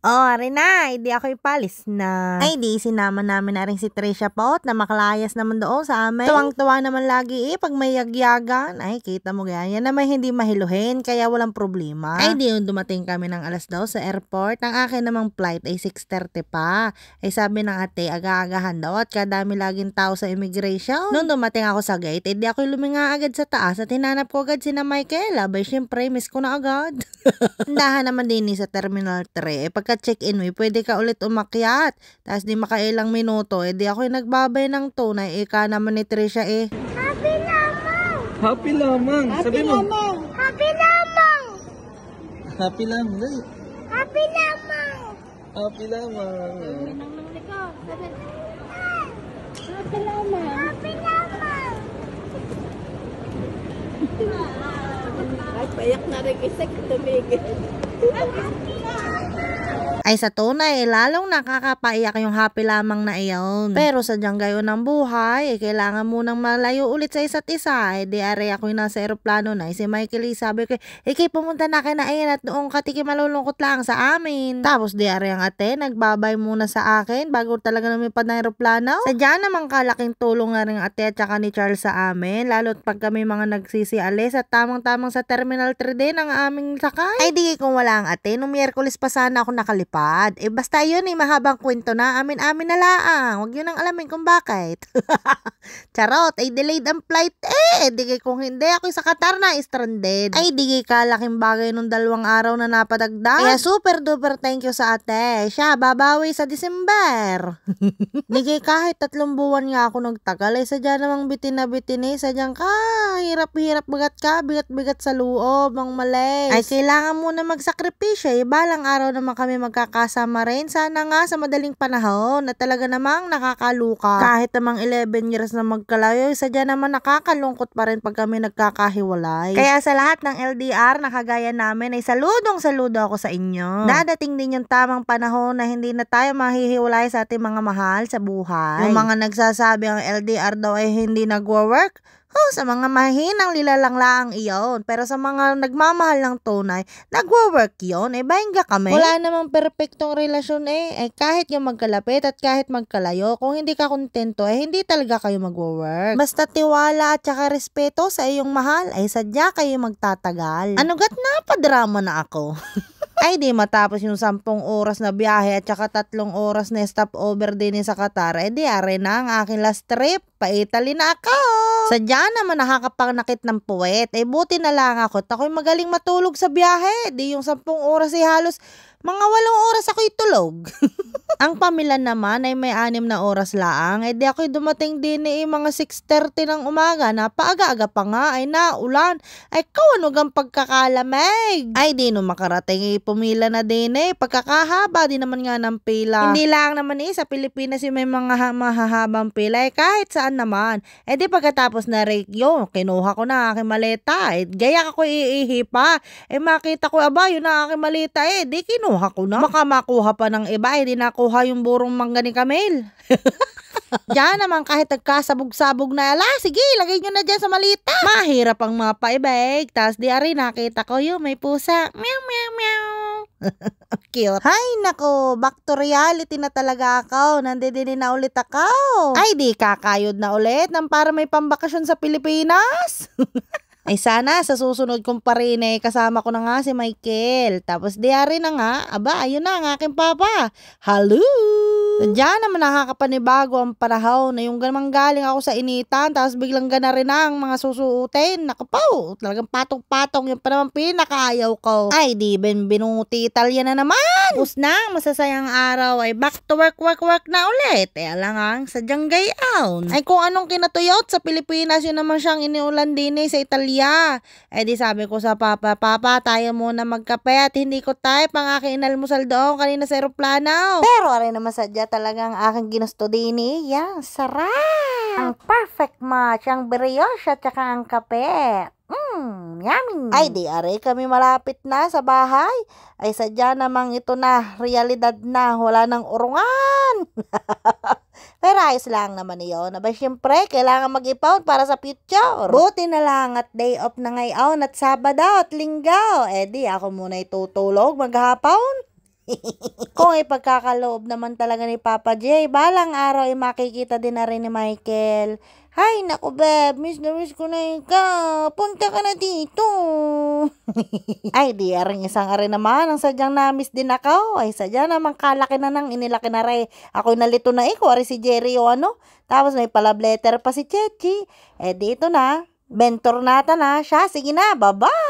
Ari na, hindi ako ipalis na. Ay, di, sinama namin na rin si Trisha Pot na makalayas naman doon sa amin. Tuwang-tuwa naman lagi pag may yagyagan. Ay, kita mo yan naman hindi mahiluhin, kaya walang problema. Ay, di, dumating kami ng alas 2 sa airport. Ang akin namang flight ay 6:30 pa. Ay, sabi ng ate, aga-agahan daw at kadami laging tao sa immigration. Noong dumating ako sa gate, di ako luminga agad sa taas at hinanap ko agad sina Michael. Abay, syempre, miss ko na agad. Dahan naman din sa Terminal 3. Pagka-check-in mo, pwede ka ulit umakyat. Tapos di makailang minuto, di ako nagbabay ng tunay. Ika naman ni Trisha Happy lamang! Happy lamang! Sabi mo! Happy lamang! Happy lamang! Happy lamang! Happy lamang! Happy lamang! Happy lamang! Ay, payak na rin kisik tumigil. Ay sa tunay, lalong nakakapaiyak yung happy lamang na iyon. Pero sadyang gayon ng buhay, kailangan munang malayo ulit sa isa't isa. Di are ako yung nasa aeroplano na. Si Michael sabi ko, pumunta na kayo na ayan at noong katiki malulungkot lang sa amin. Tapos di are ang ate, nagbabay muna sa akin bago talaga lumipad ng aeroplano. Sadya namang kalaking tulong na rin ate at saka ni Charles sa amin. Lalo't pag kami mga nagsisialis at tamang-tamang sa Terminal 3 din ang aming sakay. Ay di kung wala ang ate, nung Miyerkules pa sana ako nakalipad. Basta yun mahabang kwento na, amin-amin na laang. Huwag yun ang alamin kung bakit. Charot, delayed ang flight di kung hindi ako sa Qatar na stranded. Ay di kalaking bagay nung 2 araw na napadagdag. Kaya super duper thank you sa ate. Siya babawi sa December. Di kahit 3 buwan nga ako nagtagal, sadya namang bitin na bitin sadyang hirap-hirap bigat sa loob, ang mali. Ay kailangan muna magsakripisyo, balang araw naman kami magkakasama rin. Sana nga sa madaling panahon na talaga namang nakakaluka. Kahit namang 11 years na magkalayo, sadya naman nakakalungkot pa rin pag kami nagkakahiwalay. Kaya sa lahat ng LDR na kagaya namin ay saludo ako sa inyo. Dadating din yung tamang panahon na hindi na tayo mahihiwalay sa ating mga mahal sa buhay. Yung mga nagsasabi ang LDR daw ay hindi nagwo-work, sa mga mahinang lilalang laang iyon. Pero sa mga nagmamahal ng tunay, nagwo-work yun. Bahinga kami. Wala namang perpektong relasyon kahit yung magkalapit at kahit magkalayo, kung hindi ka kontento, hindi talaga kayo magwo-work. Basta tiwala at saka respeto sa iyong mahal, sadya kayo magtatagal. Anugat na padrama na ako. Ay di matapos yung 10 oras na biyahe at saka 3 oras na stopover din sa Qatar, di are na ang aking last trip. Pa-Italy na ako. Sadya naman nakakapangnakit ng puwet. Buti na lang ako at ako'y magaling matulog sa biyahe. Di yung 10 oras halos mga 8 oras ako'y tulog. Ang pamilya naman ay may 6 na oras laang. Di ako'y dumating din mga 6:30 ng umaga. Napaaga-aga pa nga naulan. Kawanog ang pagkakalamig. Ay di no makarating pumila na din pagkakahaba din naman nga ng pila. Hindi lang naman sa Pilipinas yung may mga mahahabang pila. Kahit saan naman. Di pagkatapos na regyo, kinuha ko na aking maleta. Gaya ako iihi pa. Makita ko yun na aking maleta di kinuha ko na. Baka makuha pa ng iba di nakuha yung burong mangga ni Camille. Diyan naman kahit nagkasabog-sabog na, sige, lagay nyo na dyan sa malita. Mahirap ang mapaibig. Tapos di ari nakita ko yung may pusa. Meow, meow, meow. Cute. Hay nako, back to reality na talaga ako. Nandidinin na ulit ako. Ay di kakayod na ulit nang para may pambakasyon sa Pilipinas. Ay sana sa susunod kong pa rin kasama ko na nga si Michael. Tapos diari na nga, ayun na ang aking papa. Hello! Diyan naman nakakapanibago ang panahon na yung gamang galing ako sa initan, tapos biglang gana rin ang mga susuotin. Nakapaw, talagang patong-patong yung pa naman pinakaayaw ko. Ay di binuti Italya na naman. Tapos na, masasayang araw back to work na ulit. Alangang sadyang gayaon. Ay kung anong kinatuyot sa Pilipinas, yun naman siyang iniulan din sa Italia. Di sabi ko sa papa, tayo muna magkape at hindi ko type ang aking inalmusal doon kanina sa aeroplano. Pero aray naman sadya talagang aking ginusto din yan, sarap. Ang perfect match, ang brioche at saka ang kape. Yummy. Ay di are kami malapit na sa bahay. Ay sadya namang ito na, realidad na, wala nang urungan. Pero ayos lang naman yun. Siyempre, kailangan mag-ipon para sa future. Buti na lang at day off na ngayon at Sabado at Linggo. Di ako muna itutulog maghapon. Kung ipagkakaloob naman talaga ni Papa J, balang araw ay makikita din na rin ni Michael. Hay, naku beb, miss na miss ko na ikaw. Punta ka na dito. Ay, di aring isang ari naman, ang sadyang na-miss din ako. Ay, sadya naman kalaki na nang inilaki na rin. Ako'y nalito na iko, ari si Jerry o ano. Tapos may palab letter pa si Chechi. Eh, dito na. Bentor nata na siya. Sige na, bye-bye.